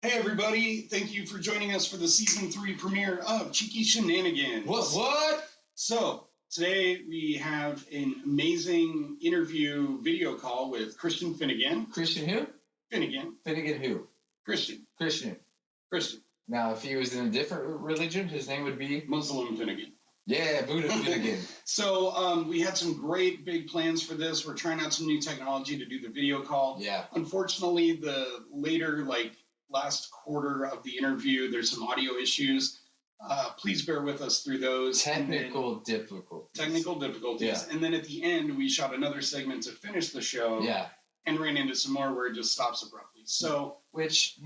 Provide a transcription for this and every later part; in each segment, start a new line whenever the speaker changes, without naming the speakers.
Hey everybody, thank you for joining us for the season 3 premiere of Cheeky Shenanigans.
What?
So, today we have an amazing interview video call with Christian Finnegan.
Christian who?
Finnegan.
Finnegan who?
Christian.
Christian. Now, if he was in a different religion, his name would be?
Muslim Finnegan.
Yeah, Buddha Finnegan.
So, we had some great big plans for this. We're trying out some new technology to do the video call.
Yeah.
Unfortunately, the later, last quarter of the interview, there's some audio issues. Please bear with us through those.
Technical difficulties.
Yeah. And then at the end, we shot another segment to finish the show.
Yeah.
And ran into some more where it just stops abruptly. So,
which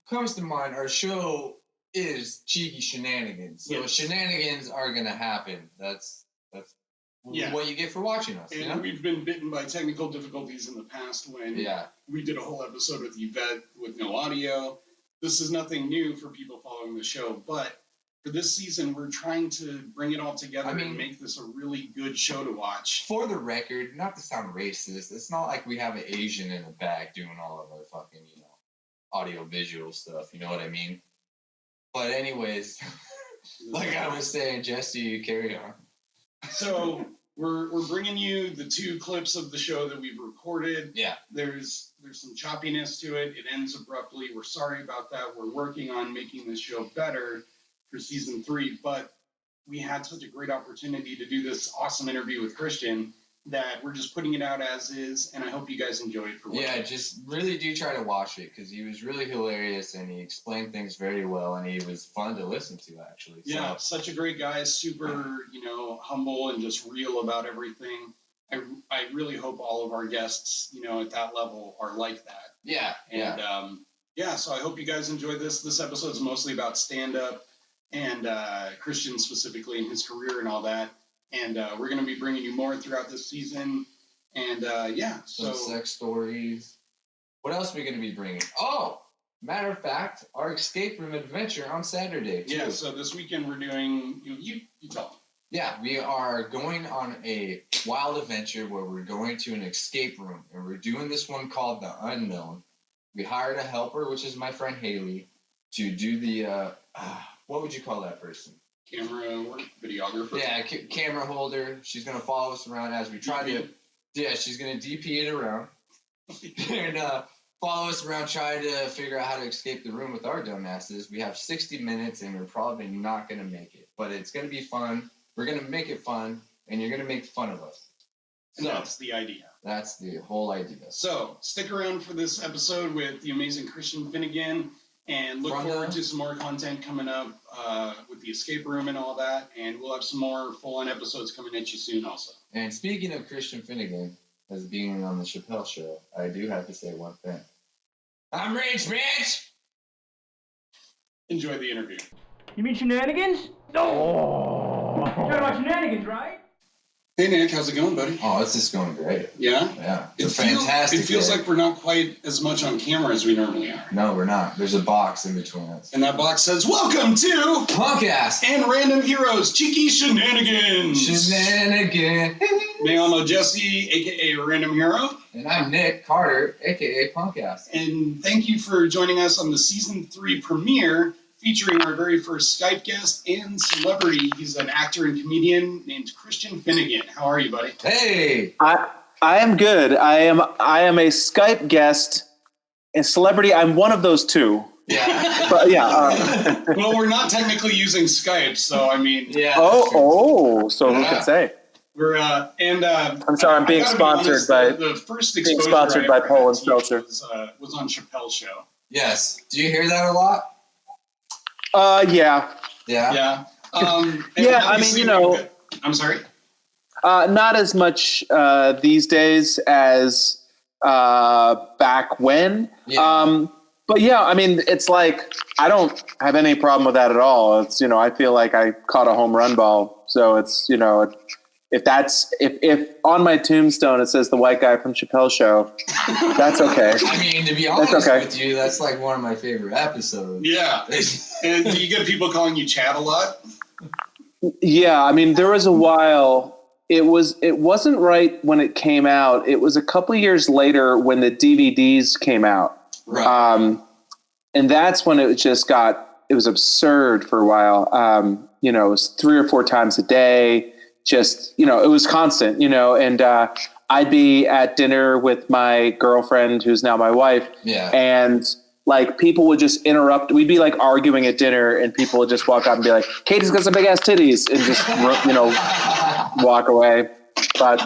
comes to mind, our show is Cheeky Shenanigans. So
yes.
Shenanigans are going to happen. That's what you get for watching us.
And we've been bitten by technical difficulties in the past when we did a whole episode with Yvette with no audio. This is nothing new for people following the show, but for this season, we're trying to bring it all together and make this a really good show to watch.
For the record, not to sound racist, it's not like we have an Asian in the back doing all of our fucking, audio visual stuff. You know what I mean? But anyways, like I was saying, Jesse, you carry on.
So we're bringing you the 2 clips of the show that we've recorded.
Yeah.
There's some choppiness to it. It ends abruptly. We're sorry about that. We're working on making this show better for season 3, but we had such a great opportunity to do this awesome interview with Christian that we're just putting it out as is, and I hope you guys enjoy it for what it is.
Just really do try to watch it, because he was really hilarious, and he explained things very well, and he was fun to listen to, actually.
Yeah, such a great guy, super, humble and just real about everything. I really hope all of our guests, at that level are like that.
Yeah.
And, so I hope you guys enjoy this. This episode is mostly about stand-up and Christian specifically and his career and all that. And we're going to be bringing you more throughout this season. And
some sex stories. What else are we going to be bringing? Oh, matter of fact, our escape room adventure on Saturday, too.
Yeah, so this weekend we're doing, you tell them.
Yeah, we are going on a wild adventure where we're going to an escape room. And we're doing this one called The Unknown. We hired a helper, which is my friend Haley, to do the, what would you call that person?
Camera work, videographer.
Yeah, camera holder. She's going to follow us around as we try to... Yeah, she's going to DP it around. And follow us around trying to figure out how to escape the room with our dumbasses. We have 60 minutes, and we're probably not going to make it. But it's going to be fun. We're going to make it fun, and you're going to make fun of us.
And that's the idea.
That's the whole idea.
So, stick around for this episode with the amazing Christian Finnegan. And look forward to some more content coming up with the escape room and all that. And we'll have some more full-on episodes coming at you soon also.
And speaking of Christian Finnegan, as being on the Chappelle Show, I do have to say one thing. I'm rich, bitch!
Enjoy the interview.
You mean Shenanigans? No! You're talking about Shenanigans, right?
Hey, Nick. How's it going, buddy?
Oh, it's just going great.
Yeah?
Yeah.
It's fantastic. It feels like we're not quite as much on camera as we normally are.
No, we're not. There's a box in between us.
And that box says, "Welcome to
Punk Ass
and Random Heroes, Cheeky Shenanigans."
Shenanigans.
I'm Jesse, a.k.a. Random Hero.
And I'm Nick Carter, a.k.a. Punk Ass.
And thank you for joining us on the Season 3 premiere, featuring our very first Skype guest and celebrity. He's an actor and comedian named Christian Finnegan. How are you, buddy?
Hey!
I am good. I am a Skype guest and celebrity. I'm one of those two.
Yeah.
But yeah.
Well, we're not technically using Skype, so I mean.
Yeah.
So who could say?
We're
I'm sorry. I'm being sponsored by
the first
being sponsored by Poland Seltzer.
Was on Chappelle's show.
Yes. Do you hear that a lot?
Yeah.
Yeah.
I mean,
I'm sorry.
Not as much these days as back when.
Yeah.
But yeah, I mean, it's like I don't have any problem with that at all. It's I feel like I caught a home run ball, so it's if on my tombstone it says the white guy from Chappelle's Show, that's okay.
I mean, to be honest with you, that's like one of my favorite episodes.
Yeah. And do you get people calling you Chad a lot?
Yeah, I mean, there was a while. It wasn't right when it came out. It was a couple years later when the DVDs came out.
Right.
And that's when it was absurd for a while. It was 3 or 4 times a day, just, it was constant, and I'd be at dinner with my girlfriend, who's now my wife.
Yeah.
And like people would just interrupt. We'd be like arguing at dinner and people would just walk up and be like, Katie's got some big ass titties, and just, walk away. But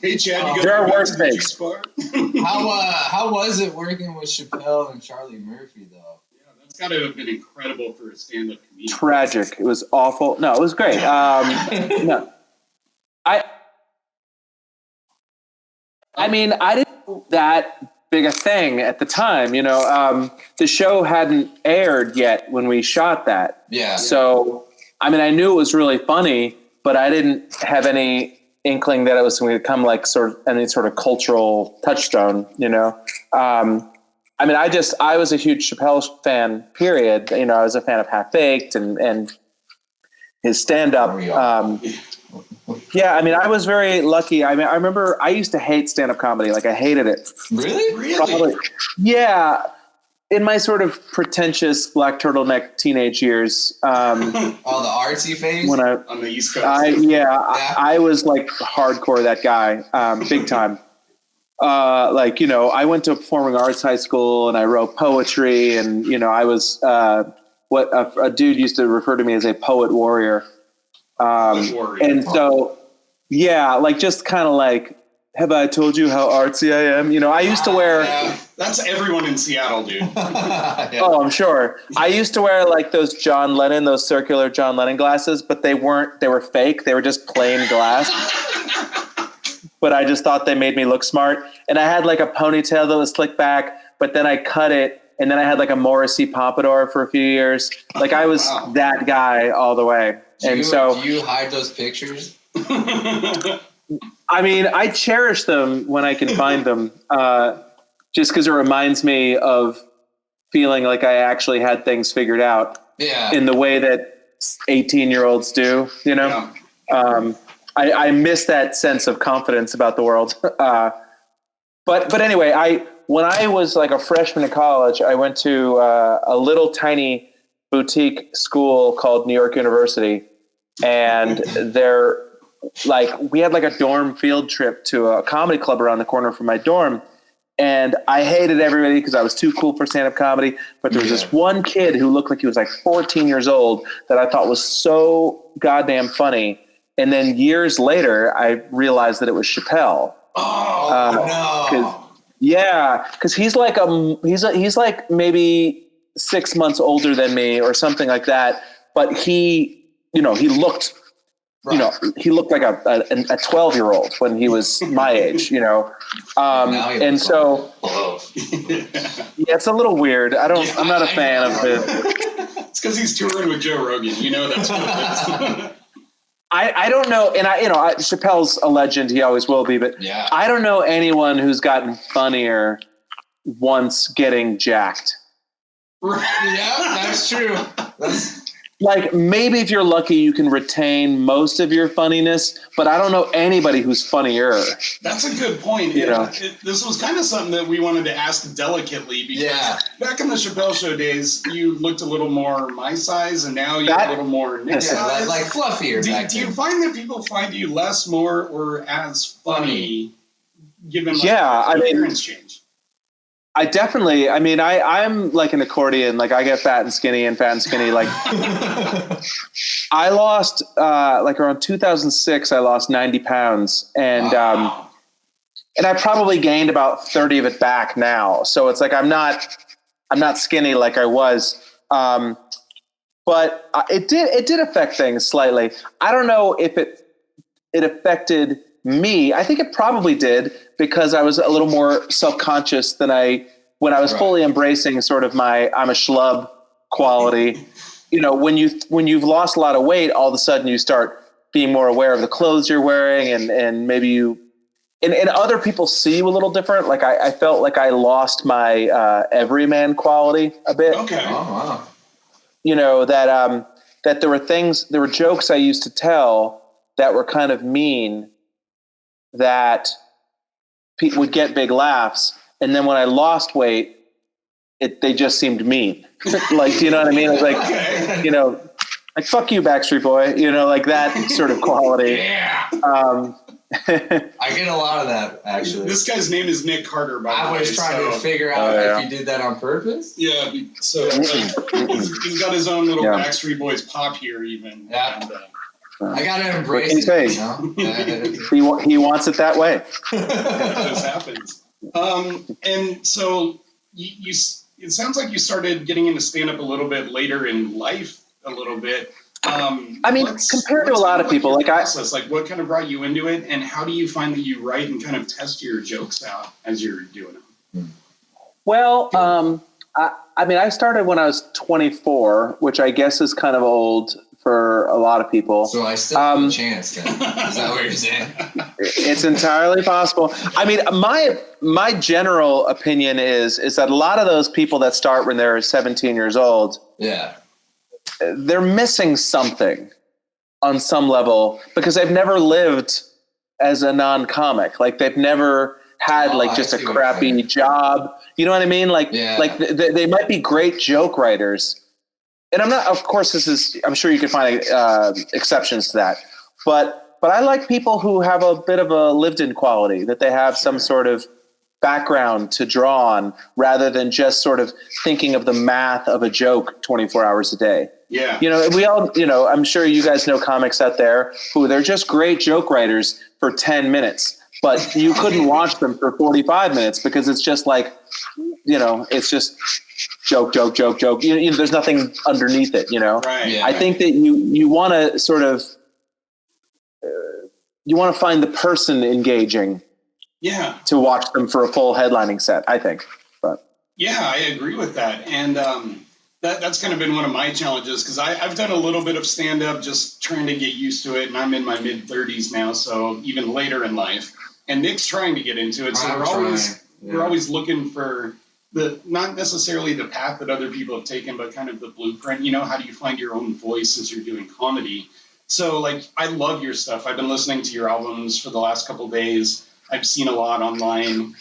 hey, Chad,
there are worse things.
How was it working with Chappelle and Charlie Murphy, though?
Yeah, that's got to have been incredible for a stand-up comedian.
Tragic. It was awful. No, it was great. No, I mean, I didn't do that big a thing at the time. The show hadn't aired yet when we shot that.
Yeah.
So, I mean, I knew it was really funny, but I didn't have any inkling that it was going to become like any sort of cultural touchstone, I mean, I was a huge Chappelle fan, period. I was a fan of Half Baked and his stand-up. Yeah, I mean, I was very lucky. I mean, I remember I used to hate stand-up comedy. Like, I hated it.
Really?
Probably. Yeah. In my sort of pretentious black turtleneck teenage years.
All the artsy phase?
On the East Coast.
I was like hardcore that guy, big time. I went to a performing arts high school and I wrote poetry, and, I was what a dude used to refer to me as a poet warrior. And so, yeah, like just kind of like, have I told you how artsy I am? I used to wear.
That's everyone in Seattle, dude.
Yeah.
Oh, I'm sure. I used to wear like those circular John Lennon glasses, but they were fake. They were just plain glass. But I just thought they made me look smart. And I had like a ponytail that was slicked back, but then I cut it. And then I had like a Morrissey pompadour for a few years. Like I was that guy all the way.
Do you hide those pictures?
I mean, I cherish them when I can find them, just because it reminds me of feeling like I actually had things figured out in the way that 18-year-olds do,
Yeah.
I miss that sense of confidence about the world. But anyway, when I was like a freshman in college, I went to a little tiny boutique school called New York University, and we had like a dorm field trip to a comedy club around the corner from my dorm. And I hated everybody because I was too cool for stand-up comedy. But there was this one kid who looked like he was like 14 years old that I thought was so goddamn funny. And then years later, I realized that it was Chappelle.
No.
Because he's like maybe 6 months older than me or something like that. But he looked. Right. He looked like a 12-year-old when he was my age, and so it's a little weird. I'm not a fan of it.
It's because he's touring with Joe Rogan. That's what it is.
I don't know, and Chappelle's a legend. He always will be, but I don't know anyone who's gotten funnier once getting jacked.
Yeah, that's true.
Like, maybe if you're lucky, you can retain most of your funniness, but I don't know anybody who's funnier.
That's a good point. This was kind of something that we wanted to ask delicately, because back in the Chappelle Show days, you looked a little more my size, and now you're a little more Nick size.
Like fluffier.
Do you find that people find you less, more, or as funny, given appearance change?
I definitely, I'm like an accordion. Like I get fat and skinny. Like I lost, like around 2006, I lost 90 pounds and I probably gained about 30 of it back now. So it's like, I'm not skinny like I was. But it did affect things slightly. I don't know if it affected me. I think it probably did, because I was a little more self-conscious than when I was fully embracing sort of my I'm a schlub quality. When you've lost a lot of weight, all of a sudden you start being more aware of the clothes you're wearing, and maybe and other people see you a little different. Like I felt like I lost my everyman quality a bit.
Okay.
Oh, wow.
That there were jokes I used to tell that were kind of mean, that would get big laughs. And then when I lost weight, they just seemed mean. Like, you know what I mean? It's like, like, fuck you, Backstreet Boy, like that sort of quality.
Yeah.
I get a lot of that, actually.
This guy's name is Nick Carter, by the way.
I was trying to figure out if he did that on purpose.
Yeah, so he's got his own little Backstreet Boys pop here, even.
Yeah.
And,
I gotta embrace it.
He wants it that way.
It just happens. And so you it sounds like you started getting into stand-up a little bit later in life, a little bit.
I mean, compared to a lot of people, like
what kind of brought you into it, and how do you find that you write and kind of test your jokes out as you're doing them?
Well, I mean, I started when I was 24, which I guess is kind of old for a lot of people.
So I still have a chance then. Is that what you're saying?
It's entirely possible. I mean, my general opinion is that a lot of those people that start when they're 17 years old, they're missing something on some level because they've never lived as a non-comic. Like they've never had just a crappy job. You know what I mean? Like they might be great joke writers. And I'm not, of course, I'm sure you can find exceptions to that. But I like people who have a bit of a lived-in quality, that they have some sort of background to draw on rather than just sort of thinking of the math of a joke 24 hours a day.
Yeah.
We all, I'm sure you guys know comics out there who they're just great joke writers for 10 minutes, but you couldn't watch them for 45 minutes because it's just like, it's just joke. There's nothing underneath it,
Right. Yeah.
I think that you want to sort of, you want to find the person engaging.
Yeah.
To watch them for a full headlining set, I think. But
yeah, I agree with that. And that's kind of been one of my challenges because I've done a little bit of stand-up, just trying to get used to it. And I'm in my mid-30s now, so even later in life. And Nick's trying to get into it. So we're always looking for not necessarily the path that other people have taken, but kind of the blueprint. How do you find your own voice as you're doing comedy? So, I love your stuff. I've been listening to your albums for the last couple of days. I've seen a lot online.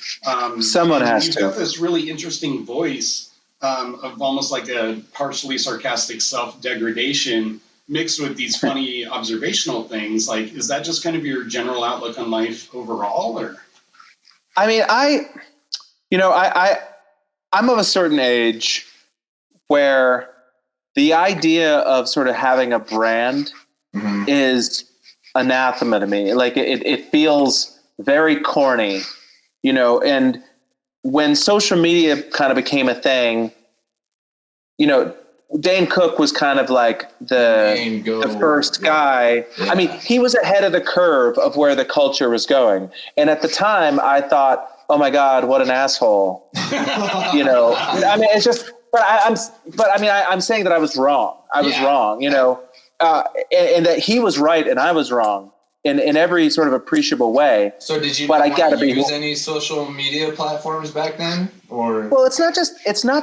Someone has to.
You've got this really interesting voice of almost like a partially sarcastic self-degradation mixed with these funny observational things. Is that just kind of your general outlook on life overall, or?
I mean, I'm of a certain age where the idea of sort of having a brand is anathema to me. It feels very corny, and when social media kind of became a thing, Dane Cook was kind of like the first guy. Yeah. I mean, he was ahead of the curve of where the culture was going. And at the time I thought, oh my God, what an asshole. I mean, it's just, I'm saying that I was wrong. I was wrong, and that he was right and I was wrong. In every sort of appreciable way.
So did you use any social media platforms back then, or? Well,
it's not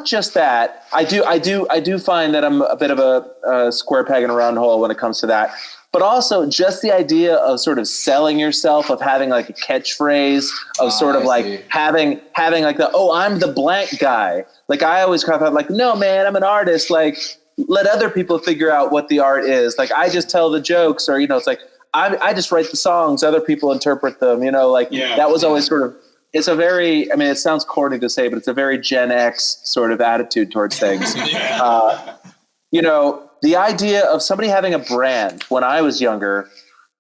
just that. I do find that I'm a bit of a square peg in a round hole when it comes to that. But also just the idea of sort of selling yourself, of having like a catchphrase, of sort of having like I'm the blank guy. Like I always kind of thought no, man, I'm an artist. Like let other people figure out what the art is. Like I just tell the jokes, or it's like. I just write the songs, other people interpret them, that was always sort of, it's a very, I mean, it sounds corny to say, but it's a very Gen X sort of attitude towards things. The idea of somebody having a brand when I was younger,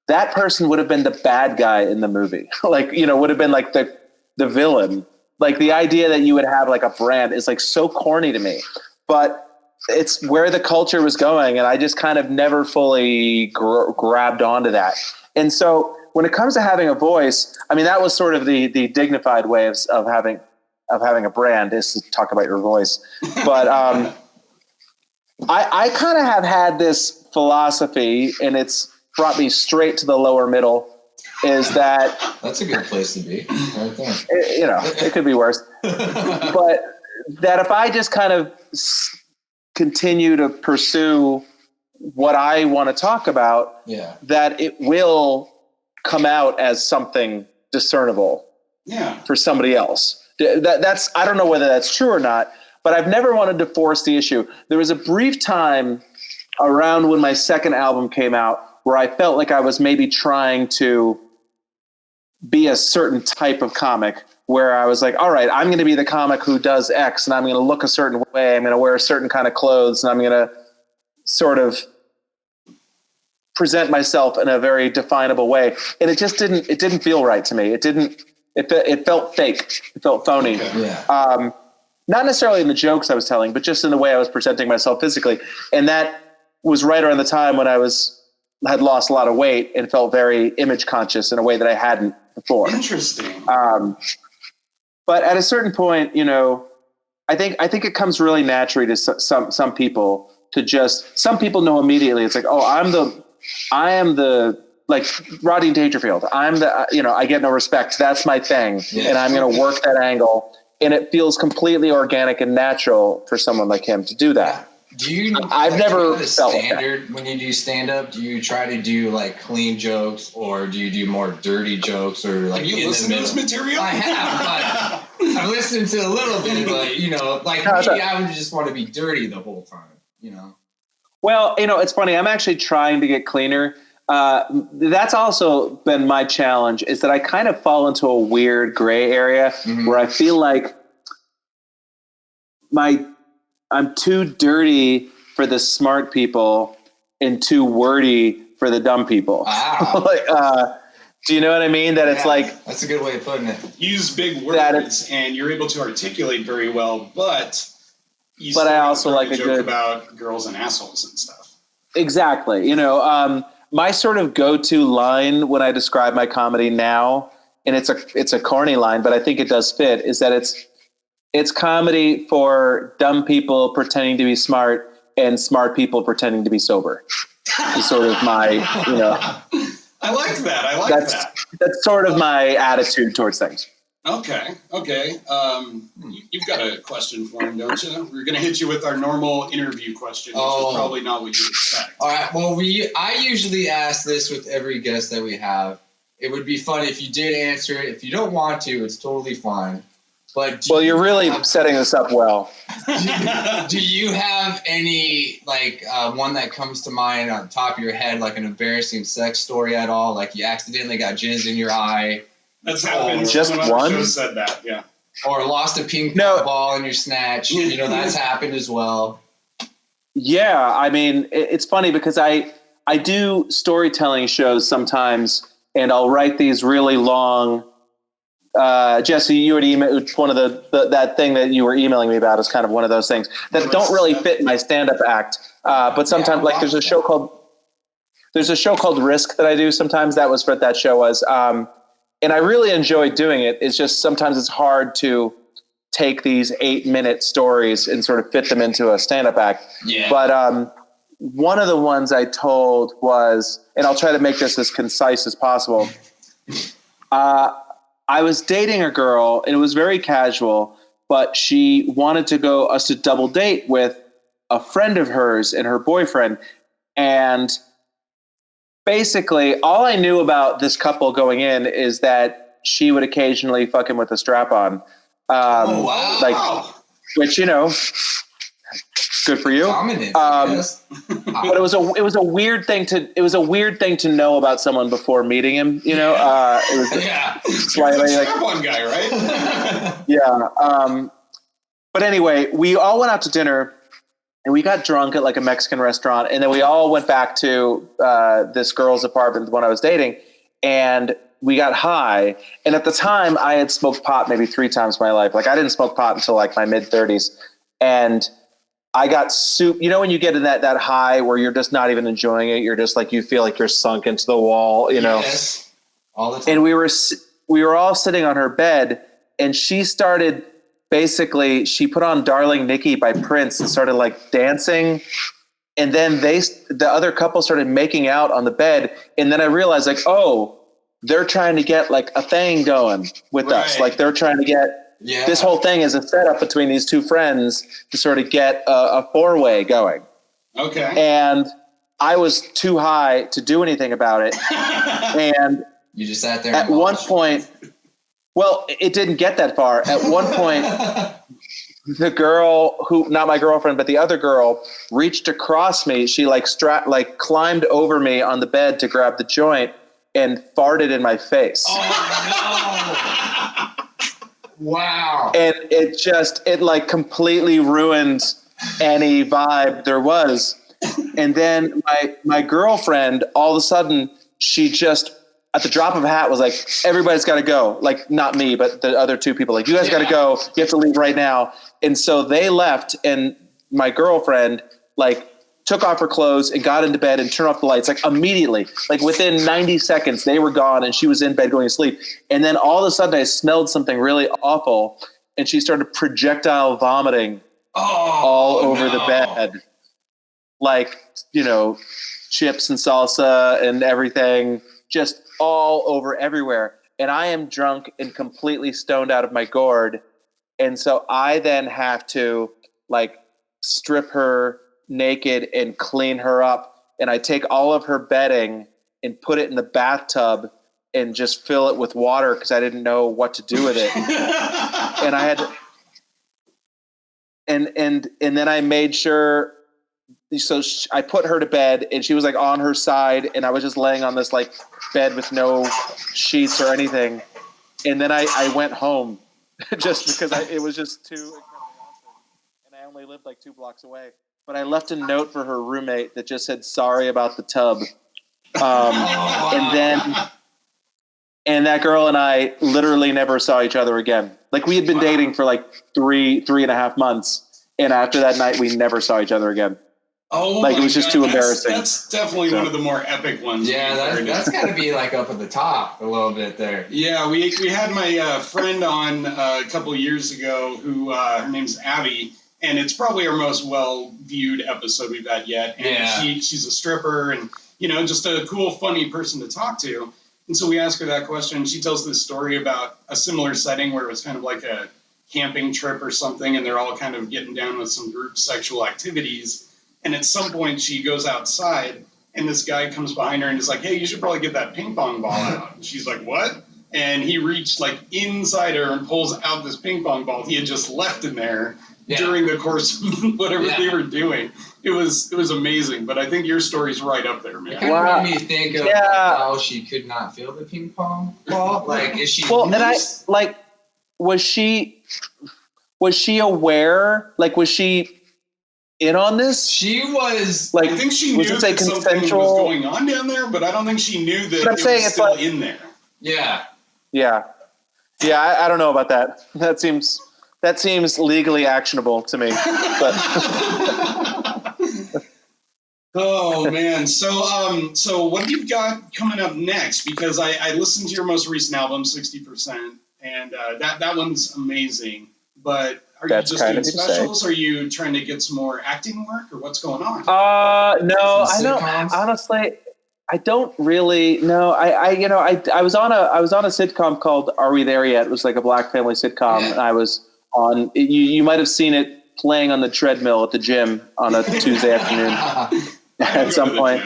that person would have been the bad guy in the movie. Would have been like the villain. Like the idea that you would have like a brand is like so corny to me, but it's where the culture was going, and I just kind of never fully grabbed onto that. And so when it comes to having a voice, I mean, that was sort of the dignified way of having a brand, is to talk about your voice. But I kind of have had this philosophy, and it's brought me straight to the lower middle, is that...
That's a good place to be, right there.
It could be worse. But that if I just kind of... continue to pursue what I want to talk about, that it will come out as something discernible for somebody else. That's I don't know whether that's true or not, but I've never wanted to force the issue. There was a brief time around when my second album came out where I felt like I was maybe trying to be a certain type of comic, where I was like, all right, I'm going to be the comic who does X, and I'm going to look a certain way. I'm going to wear a certain kind of clothes, and I'm going to sort of present myself in a very definable way. And it just didn't feel right to me. It felt fake. It felt phony.
Yeah.
Not necessarily in the jokes I was telling, but just in the way I was presenting myself physically. And that was right around the time when I had lost a lot of weight and felt very image conscious in a way that I hadn't before.
Interesting.
But at a certain point, you know, I think it comes really naturally to some people to just, some people know immediately. It's like, oh, I am the like Rodney Dangerfield. I'm the, you know, I get no respect. That's my thing. Yeah. And I'm going to work that angle. And it feels completely organic and natural for someone like him to do that.
Do you?
I've never felt
standard when you do stand up. Do you try to do like clean jokes, or do you do more dirty jokes, or like?
Have you listened to this material?
I have, but I've listened to a little bit. But you know, like maybe I would just want to be dirty the whole time. You know.
Well, you know, it's funny. I'm actually trying to get cleaner. That's also been my challenge, is that I kind of fall into a weird gray area where I feel like I'm too dirty for the smart people and too wordy for the dumb people.
Wow.
Do you know what I mean? That it's like,
that's a good way of putting it.
Use big words and you're able to articulate very well, but
I also like a
joke
good
about girls and assholes and stuff.
Exactly. You know, my sort of go-to line when I describe my comedy now, and it's a corny line, but I think it does fit, is that it's comedy for dumb people pretending to be smart and smart people pretending to be sober. Is sort of my, you know.
I like that. I like that.
That's sort of my attitude towards things.
Okay. You've got a question for him, don't you? We're going to hit you with our normal interview question, which is probably not what you expect.
All right. Well, I usually ask this with every guest that we have. It would be fun if you did answer it. If you don't want to, it's totally fine. But
you're really setting this up well.
Do you have any, like, one that comes to mind on top of your head, like an embarrassing sex story at all? Like you accidentally got jizz in your eye?
That's happened.
Just one?
Shows said that, yeah.
Or lost a ping pong ball in your snatch. You know, that's happened as well.
Yeah, I mean, it's funny because I do storytelling shows sometimes, and I'll write these really long. Jesse, you would email one of that thing that you were emailing me about is kind of one of those things that don't really fit in my stand-up act. But sometimes, like, there's a show called Risk that I do. Sometimes that was what that show was. And I really enjoy doing it. It's just sometimes it's hard to take these 8-minute stories and sort of fit them into a stand-up act.
Yeah.
But one of the ones I told was, and I'll try to make this as concise as possible. I was dating a girl, and it was very casual, but she wanted us to double date with a friend of hers and her boyfriend. And basically, all I knew about this couple going in is that she would occasionally fuck him with a strap-on.
Wow.
Like, which, you know, good for you.
Yes.
But it was a weird thing to know about someone before meeting him. You know, it was
slightly like one guy, right?
Yeah. But anyway, we all went out to dinner. And we got drunk at like a Mexican restaurant. And then we all went back to this girl's apartment, the one I was dating. And we got high. And at the time, I had smoked pot maybe 3 times in my life. Like, I didn't smoke pot until like my mid-30s. And I got you know, when you get in that high where you're just not even enjoying it. You're just like, you feel like you're sunk into the wall, you know.
Yes. All the time.
And we were all sitting on her bed. And she started... Basically, she put on Darling Nikki by Prince and started like dancing. And then the other couple started making out on the bed. And then I realized like, oh, they're trying to get like a thing going with us. Like they're trying to get this whole thing is a setup between these two friends to sort of get a 4-way going.
Okay.
And I was too high to do anything about it. And
you just sat there.
At one point... Well, it didn't get that far. At one point, the girl who, not my girlfriend, but the other girl, reached across me. She climbed over me on the bed to grab the joint and farted in my face.
Oh no! Wow.
And it like completely ruined any vibe there was. And then my girlfriend, all of a sudden, she just, at the drop of a hat, was like, everybody's got to go. Like, not me, but the other two people. Like, you guys got to go. You have to leave right now. And so they left, and my girlfriend, like, took off her clothes and got into bed and turned off the lights, like, immediately. Like, within 90 seconds, they were gone, and she was in bed going to sleep. And then all of a sudden, I smelled something really awful, and she started projectile vomiting all over the bed. Like, you know, chips and salsa and everything, just all over everywhere. And I am drunk and completely stoned out of my gourd. And so I then have to, like, strip her naked and clean her up. And I take all of her bedding and put it in the bathtub and just fill it with water because I didn't know what to do with it. And I had to, and then I made sure. So I put her to bed, and she was like on her side, and I was just laying on this like bed with no sheets or anything. And then I went home just because it was just too incredibly awesome. And I only lived like 2 blocks away. But I left a note for her roommate that just said, "Sorry about the tub." And that girl and I literally never saw each other again. Like, we had been dating for like 3.5 months. And after that night, we never saw each other again.
Oh,
like, it was just too embarrassing.
That's definitely one of the more epic ones.
Yeah, that's got to be like up at the top a little bit there.
Yeah, we had my friend on a couple of years ago who her name's Abby, and it's probably our most well-viewed episode we've had yet. And she's a stripper and, you know, just a cool, funny person to talk to. And so we asked her that question, and she tells this story about a similar setting where it was kind of like a camping trip or something, and they're all kind of getting down with some group sexual activities. And at some point, she goes outside, and this guy comes behind her and is like, "Hey, you should probably get that ping pong ball out." And she's like, "What?" And he reached like inside her and pulls out this ping pong ball he had just left in there during the course of whatever they were doing. It was amazing. But I think your story's right up there, man.
It kind of made me think of like, how she could not feel the ping pong ball. Like, is she?
Well, and I like, was she aware? Like, was she in on this?
She was.
Like, I think she knew that something was going on down there, but I don't think she knew that it was still in there.
Yeah.
I don't know about that. That seems legally actionable to me. But
oh man, so what have you got coming up next? Because I listened to your most recent album, 60%, and that one's amazing. But are you just doing specials? Are you trying to get some more acting work, or what's going on?
No, I don't. Honestly, I don't really. No, I was on a sitcom called Are We There Yet? It was like a Black family sitcom, and I was on. You might have seen it playing on the treadmill at the gym on a Tuesday afternoon at some point.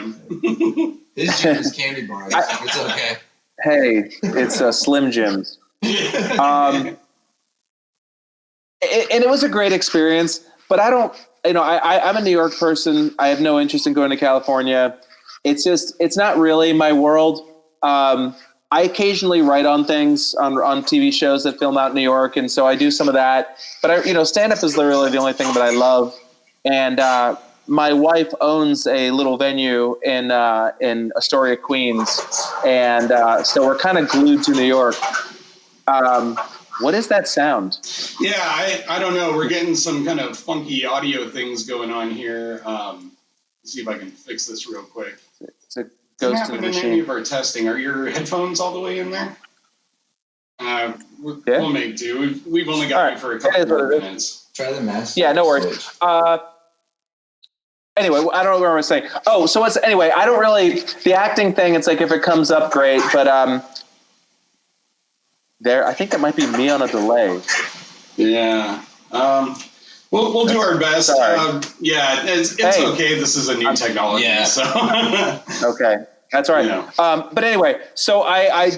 This gym is candy bars. It's okay.
Hey, it's Slim Jims. And it was a great experience, but I don't, I'm a New York person. I have no interest in going to California. It's not really my world. I occasionally write on things on TV shows that film out in New York. And so I do some of that, but stand-up is really the only thing that I love. And my wife owns a little venue in Astoria, Queens. And so we're kind of glued to New York. What is that sound?
Yeah, I don't know. We're getting some kind of funky audio things going on here. Let's see if I can fix this real quick.
It's a ghost in the machine.
Any of our testing? Are your headphones all the way in there? We'll make do. We've only got you for a couple more minutes.
Try the mask.
Yeah, no worries. Anyway, I don't know what I was saying. Oh, so anyway, I don't really, the acting thing, it's like if it comes up, great, but I think that might be me on a delay.
Yeah. We'll do our best. Yeah, it's okay. This is a new technology. Yeah. So.
Okay. That's right. But anyway, so I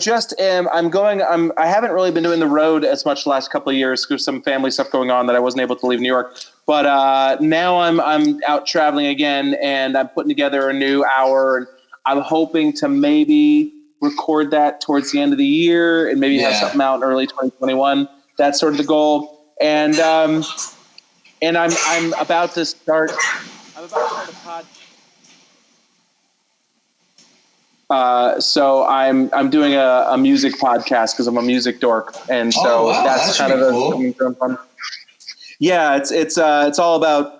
haven't really been doing the road as much the last couple of years because some family stuff going on that I wasn't able to leave New York. But now I'm out traveling again, and I'm putting together a new hour, and I'm hoping to maybe record that towards the end of the year and maybe have something out in early 2021. That's sort of the goal. And I'm about to start. I'm about to start a pod. So I'm doing a music podcast because I'm a music dork, and so that's kind of the fun. Yeah, it's all about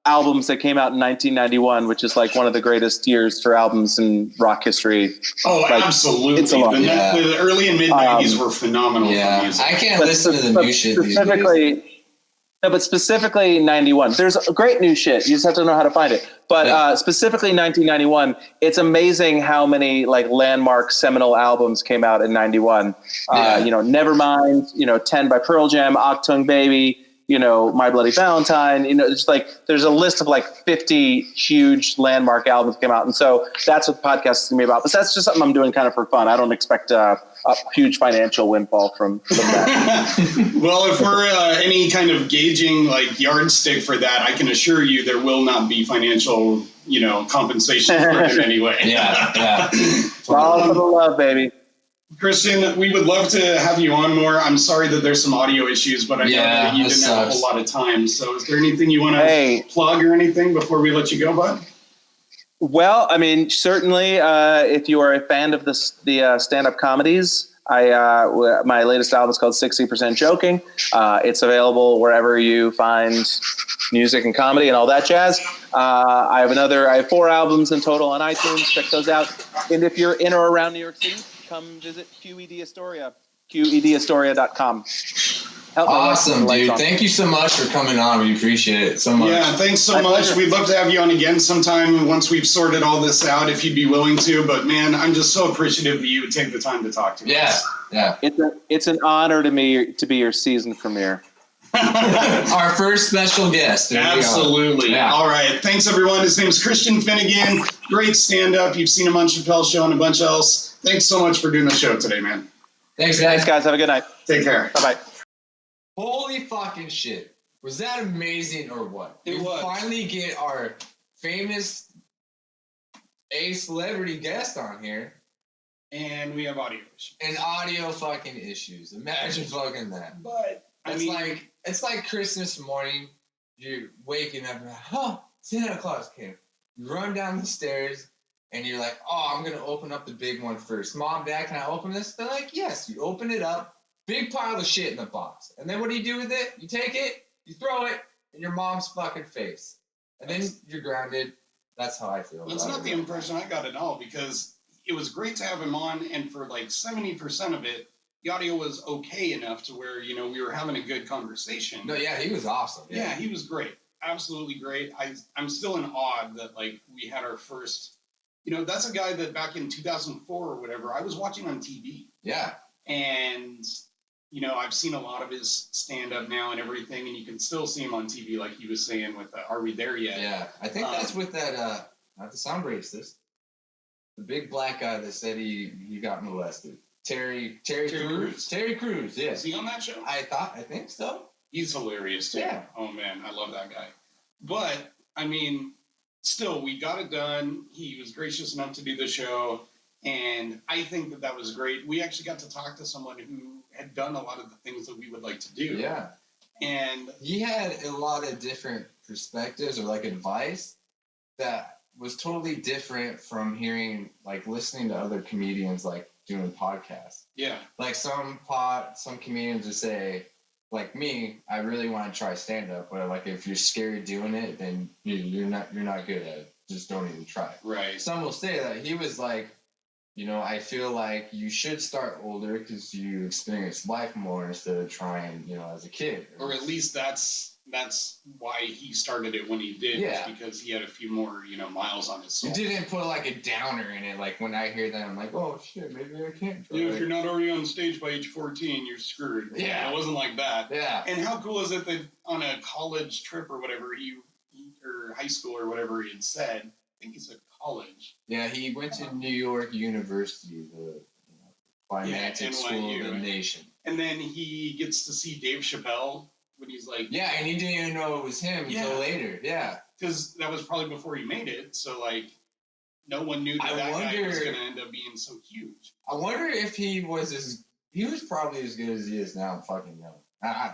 albums that came out in 1991, which is like one of the greatest years for albums in rock history.
Oh, like, absolutely!
It's a lot.
The early and mid 90s were phenomenal.
Yeah,
for music.
I can't listen to the new shit
specifically. These days. No, but specifically 91. There's great new shit. You just have to know how to find it. But specifically 1991, it's amazing how many like landmark seminal albums came out in 91. Nevermind, 10 by Pearl Jam, Octung Baby, My Bloody Valentine. It's like there's a list of like 50 huge landmark albums came out. And so that's what the podcast is going to be about. But that's just something I'm doing kind of for fun. I don't expect a huge financial windfall from that.
Well, if we're any kind of gauging like yardstick for that, I can assure you there will not be financial, compensation for it in any way.
Yeah.
All for the love, baby.
Christian, we would love to have you on more. I'm sorry that there's some audio issues, but I know that you didn't have a whole lot of time. So is there anything you want to plug or anything before we let you go, bud?
Well, I mean, certainly, if you are a fan of the stand-up comedies, my latest album is called 60% Joking. It's available wherever you find music and comedy and all that jazz. I have 4 albums in total on iTunes. Check those out. And if you're in or around New York City, come visit QED Astoria, QEDAstoria.com.
Awesome, dude. Thank you so much for coming on. We appreciate it so much.
Yeah, thanks so much. Pleasure. We'd love to have you on again sometime once we've sorted all this out, if you'd be willing to. But, man, I'm just so appreciative that you would take the time to talk to us.
Yeah.
It's an honor to me to be your season premiere.
Our first special guest.
Absolutely.
Yeah.
All right. Thanks, everyone. His name's Christian Finnegan. Great stand-up. You've seen him on Chappelle's show and a bunch else. Thanks so much for doing the show today, man.
Thanks, guys.
Have a good night.
Take care.
Bye-bye.
Holy fucking shit. Was that amazing or what?
It was.
Finally get our famous celebrity guest on here.
And we have audio issues.
And audio fucking issues. Imagine fucking that.
But,
it's like Christmas morning. You're waking up and you're like, Santa Claus came. You run down the stairs and you're like, I'm going to open up the big one first. Mom, Dad, can I open this? They're like, yes. You open it up. Big pile of shit in the box. And then what do you do with it? You take it, you throw it in your mom's fucking face. And then you're grounded. That's how I feel.
That's not the impression I got at all, because it was great to have him on, and for like 70% of it, the audio was okay enough to where, we were having a good conversation.
No, yeah, he was awesome.
Yeah, he was great. Absolutely great. I'm still in awe that like we had our first, that's a guy that back in 2004 or whatever, I was watching on TV.
Yeah.
And I've seen a lot of his stand-up now and everything, and you can still see him on TV, like he was saying with Are We There Yet?
Yeah, I think that's with that, not to sound racist, the big black guy that said he got molested. Terry Crews? Terry Crews, yeah.
Is he on that show?
I think so.
He's hilarious, too.
Yeah.
Oh, man, I love that guy. But, still, we got it done. He was gracious enough to do the show. And I think that was great. We actually got to talk to someone who had done a lot of the things that we would like to do.
Yeah.
And
he had a lot of different perspectives or like advice that was totally different from listening to other comedians like doing podcasts.
Yeah.
Like some comedians would say, like me, I really want to try stand up, but like if you're scared doing it, then you're not good at it. Just don't even try.
Right.
Some will say that. He was like, I feel like you should start older because you experience life more instead of trying, as a kid.
Or at least that's why he started it when he did.
Yeah.
Because he had a few more, miles on his soul.
You didn't put like a downer in it. Like when I hear that, I'm like, oh shit, maybe I can't try.
Yeah, if you're not already on stage by age 14, you're screwed.
Yeah.
It wasn't like that.
Yeah.
And how cool is it that on a college trip or whatever, or high school or whatever he had said, think he said college.
Yeah, he went to New York University, the financial school of the nation.
And then he gets to see Dave Chappelle when he's like...
Yeah, and he didn't even know it was him until later. Yeah.
Because that was probably before he made it. So, like, no one knew that guy was going to end up being so huge.
I wonder if he was he was probably as good as he is now. Fucking young.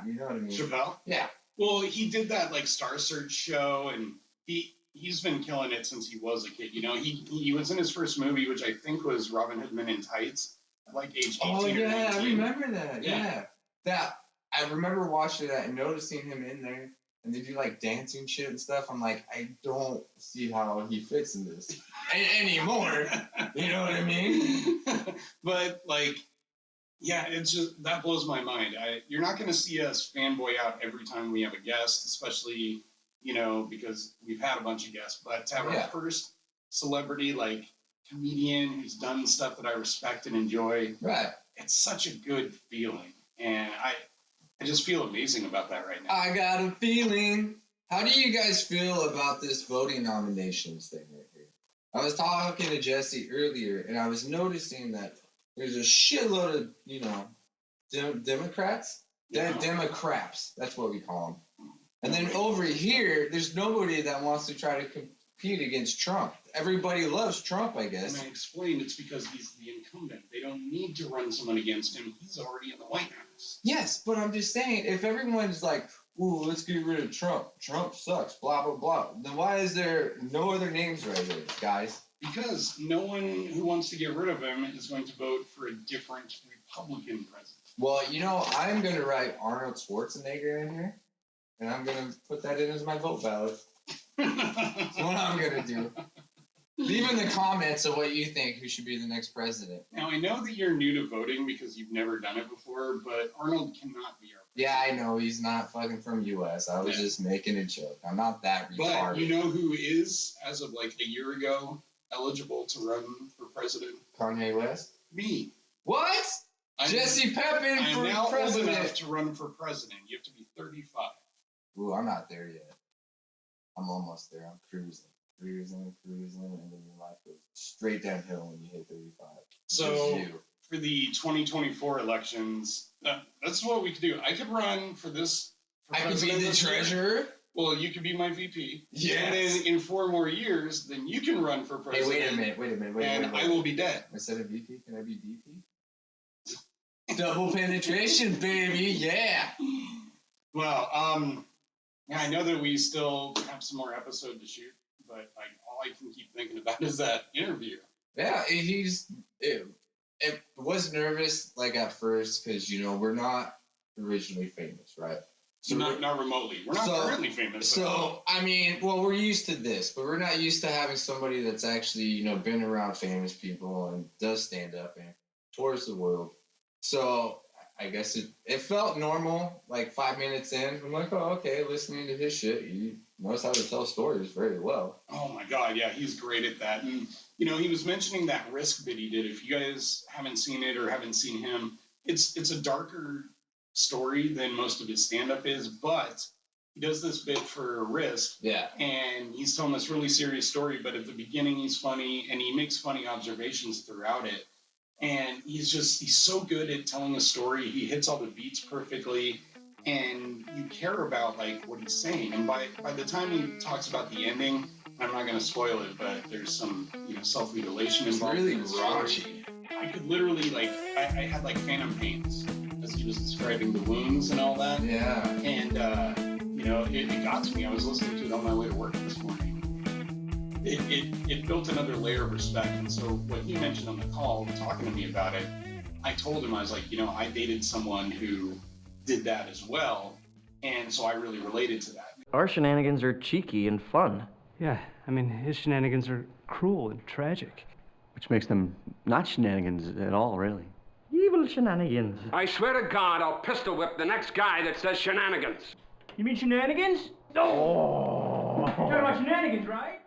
You know what I mean?
Chappelle?
Yeah.
Well, he did that, like, Star Search show, and he's been killing it since he was a kid. You know, he was in his first movie, which I think was Robin Hood Men in Tights, like age 18 or 19.
I remember that. Yeah. I remember watching that and noticing him in there, and they do like dancing shit and stuff. I'm like, I don't see how he fits in this anymore. You know what I mean?
But like, yeah, it's just that blows my mind. You're not going to see us fanboy out every time we have a guest, especially because we've had a bunch of guests. But to have our first celebrity like comedian who's done stuff that I respect and enjoy,
right? It's
such a good feeling, and I just feel amazing about that right now.
I got a feeling. How do you guys feel about this voting nominations thing right here? I was talking to Jesse earlier, and I was noticing that there's a shitload of, Democrats? Democrats, that's what we call them. And then over here, there's nobody that wants to try to compete against Trump. Everybody loves Trump, I guess.
And I explained it's because he's the incumbent. They don't need to run someone against him. He's already in the White House.
Yes, but I'm just saying, if everyone's like, ooh, let's get rid of Trump. Trump sucks, blah, blah, blah. Then why is there no other names right here, guys?
Because no one who wants to get rid of him is going to vote for a different Republican president.
Well, I'm going to write Arnold Schwarzenegger in here, and I'm going to put that in as my vote ballot. That's what I'm going to do. Leave in the comments of what you think who should be the next president.
Now, I know that you're new to voting because you've never done it before, but Arnold cannot be our president.
Yeah, I know. He's not fucking from U.S. I was just making a joke. I'm not that retarded.
But you know who is, as of like a year ago, eligible to run for president?
Kanye West?
Me.
What? Jesse Pepin for president.
I'm now old enough to run for president. You have to be 35.
Ooh, I'm not there yet. I'm almost there. I'm cruising, and then your life goes straight downhill when you hit 35.
So for the 2024 elections, that's what we could do. I could run for this.
I could be the treasurer.
Well, you could be my VP.
Yes.
And then in 4 more years, then you can run for president.
Hey, wait a minute.
And I will be dead.
Instead of VP, can I be DP? Double penetration, baby. Yeah.
Well, yeah, I know that we still have some more episode to shoot, but like all I can keep thinking about is that interview.
Yeah, it was nervous like at first because we're not originally famous, right?
So not remotely. We're not currently famous.
So I mean, well, we're used to this, but we're not used to having somebody that's actually been around famous people and does stand up and tours the world. So I guess it felt normal, like 5 minutes in. I'm like, oh, okay, listening to his shit. He knows how to tell stories very well.
Oh, my God, yeah, he's great at that. And, he was mentioning that Risk bit he did. If you guys haven't seen it or haven't seen him, it's a darker story than most of his stand-up is, but he does this bit for Risk.
Yeah.
And he's telling this really serious story, but at the beginning he's funny, and he makes funny observations throughout it. And he's so good at telling a story. He hits all the beats perfectly, and you care about like what he's saying. And by the time he talks about the ending, I'm not going to spoil it, but there's some self-mutilation involved.
It's really raunchy.
I could literally I had like phantom pains as he was describing the wounds and all that.
Yeah.
And it got to me. I was listening to it on my way to work this morning. It built another layer of respect. And so what he mentioned on the call, talking to me about it, I told him, I was like, I dated someone who did that as well. And so I really related to that.
Our shenanigans are cheeky and fun.
Yeah, I mean, his shenanigans are cruel and tragic.
Which makes them not shenanigans at all, really.
Evil shenanigans.
I swear to God, I'll pistol whip the next guy that says shenanigans.
You mean shenanigans? No! You're talking about shenanigans, right?